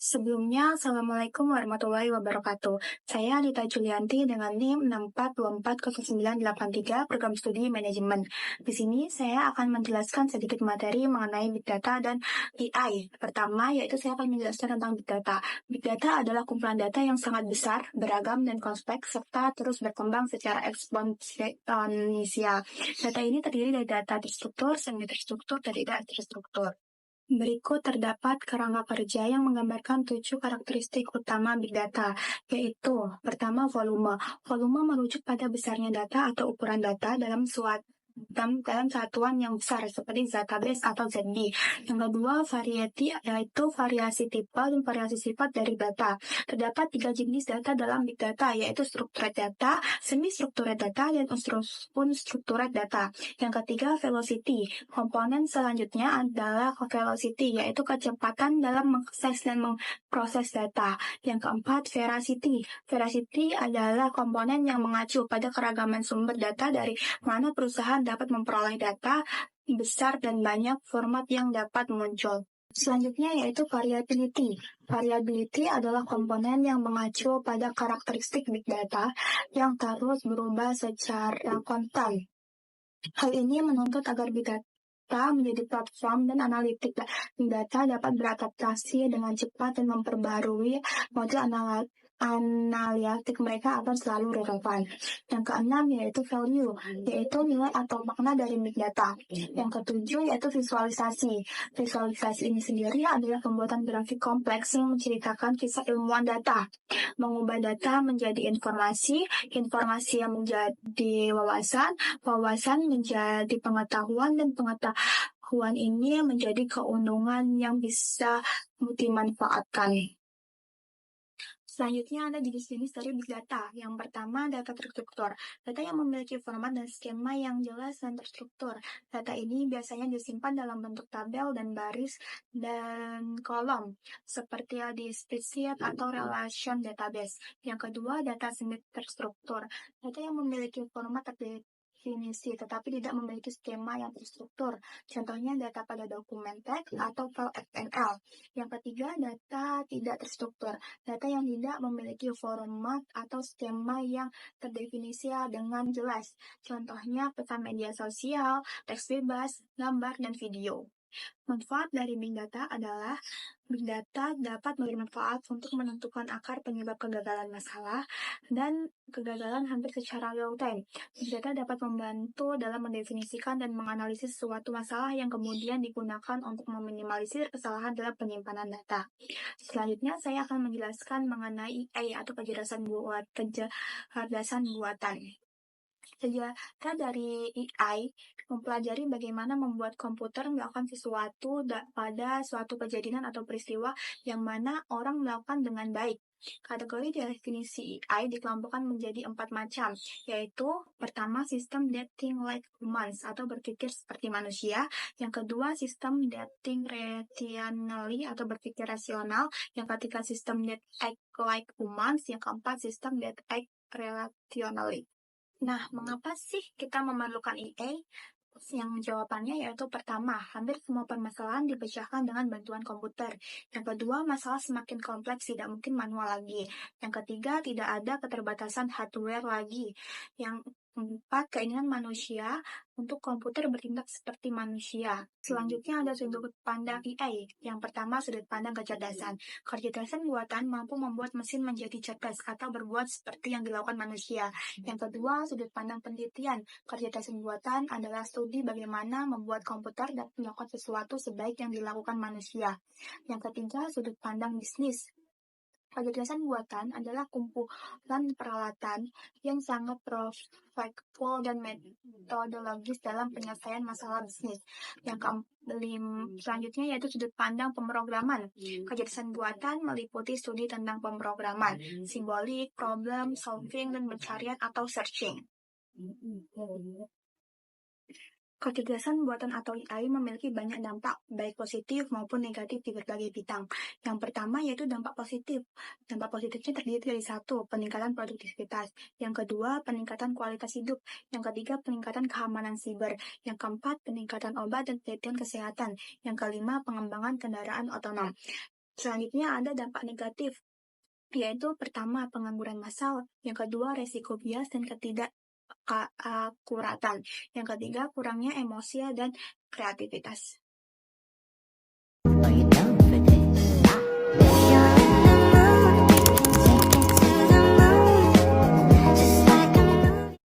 Sebelumnya, Assalamualaikum warahmatullahi wabarakatuh. Saya Adita Julianti dengan NIM 64240983 Program Studi Manajemen. Di sini saya akan menjelaskan sedikit materi mengenai Big Data dan AI. Pertama, yaitu saya akan menjelaskan tentang Big Data. Big Data adalah kumpulan data yang sangat besar, beragam, dan kompleks, serta terus berkembang secara eksponensial. Data ini terdiri dari data terstruktur, semi-terstruktur, dan tidak terstruktur. Berikut terdapat kerangka kerja yang menggambarkan 7 karakteristik utama Big Data, yaitu pertama volume. Volume merujuk pada besarnya data atau ukuran data dalam satuan yang besar seperti database atau ZB. Yang kedua, variety, yaitu variasi tipe dan variasi sifat dari data. Terdapat 3 jenis data dalam Big Data, yaitu structured data, semi-structured data, dan unstructured data. Yang ketiga, velocity. Komponen selanjutnya adalah velocity, yaitu kecepatan dalam mengakses dan memproses data. Yang keempat, veracity. Veracity adalah komponen yang mengacu pada keragaman sumber data dari mana perusahaan dapat memperoleh data besar dan banyak format yang dapat muncul. Selanjutnya yaitu variability. Variability adalah komponen yang mengacu pada karakteristik Big Data yang terus berubah secara konstan. Hal ini menuntut agar Big Data menjadi platform dan analitik Big Data dapat beradaptasi dengan cepat dan memperbarui model analitik mereka akan selalu relevan. Yang keenam yaitu value, yaitu nilai atau makna dari Big Data. Yang ketujuh yaitu visualisasi. Visualisasi ini sendiri adalah pembuatan grafik kompleks yang menceritakan kisah ilmuwan data, mengubah data menjadi informasi, informasi yang menjadi wawasan, wawasan menjadi pengetahuan, dan pengetahuan ini menjadi keuntungan yang bisa dimanfaatkan. Selanjutnya ada jenis-jenis dari Big Data. Yang pertama, data terstruktur. Data yang memiliki format dan skema yang jelas dan terstruktur. Data ini biasanya disimpan dalam bentuk tabel dan baris dan kolom, seperti di spreadsheet atau relation database. Yang kedua, data semi terstruktur. Data yang memiliki format terdefinisi, tetapi tidak memiliki skema yang terstruktur. Contohnya data pada dokumen teks atau file XML. Yang ketiga, data tidak terstruktur. Data yang tidak memiliki format atau skema yang terdefinisi dengan jelas. Contohnya pesan media sosial, teks bebas, gambar, dan video. Manfaat dari Big Data adalah Big Data dapat memberi manfaat untuk menentukan akar penyebab kegagalan masalah dan kegagalan hampir secara real time. Big Data dapat membantu dalam mendefinisikan dan menganalisis suatu masalah yang kemudian digunakan untuk meminimalisir kesalahan dalam penyimpanan data. Selanjutnya, saya akan menjelaskan mengenai AI atau kecerdasan buatan. Senjata dari AI mempelajari bagaimana membuat komputer melakukan sesuatu pada suatu kejadian atau peristiwa yang mana orang melakukan dengan baik. Kategori definisi AI dikelompokkan menjadi 4 macam, yaitu pertama, sistem that think like humans atau berpikir seperti manusia. Yang kedua, sistem that think rationally atau berpikir rasional. Yang ketiga, sistem that act like humans. Yang keempat, sistem that act relationally. Nah, mengapa sih kita memerlukan AI? Yang jawabannya yaitu pertama, hampir semua permasalahan dipecahkan dengan bantuan komputer. Yang kedua, masalah semakin kompleks, tidak mungkin manual lagi. Yang ketiga, tidak ada keterbatasan hardware lagi. Yang keempat, keinginan manusia untuk komputer bertindak seperti manusia. Selanjutnya ada sudut pandang AI. Yang pertama, sudut pandang kecerdasan. Kecerdasan buatan mampu membuat mesin menjadi cerdas atau berbuat seperti yang dilakukan manusia. Yang kedua, sudut pandang penelitian. Kecerdasan buatan adalah studi bagaimana membuat komputer dapat melakukan sesuatu sebaik yang dilakukan manusia. Yang ketiga, sudut pandang bisnis. Kecerdasan buatan adalah kumpulan peralatan yang sangat profitable dan metodologis dalam penyelesaian masalah bisnis. Yang selanjutnya yaitu sudut pandang pemrograman. Kecerdasan buatan meliputi studi tentang pemrograman, simbolik, problem solving, dan pencarian atau searching. Kecerdasan buatan atau AI memiliki banyak dampak, baik positif maupun negatif di berbagai bidang. Yang pertama yaitu dampak positif. Dampak positifnya terdiri dari 1, peningkatan produktivitas. Yang kedua, peningkatan kualitas hidup. Yang ketiga, peningkatan keamanan siber. Yang keempat, peningkatan obat dan penelitian kesehatan. Yang kelima, pengembangan kendaraan otonom. Selanjutnya ada dampak negatif, yaitu pertama pengangguran massal, yang kedua resiko bias dan ketidakakuratan, yang ketiga kurangnya emosi dan kreativitas.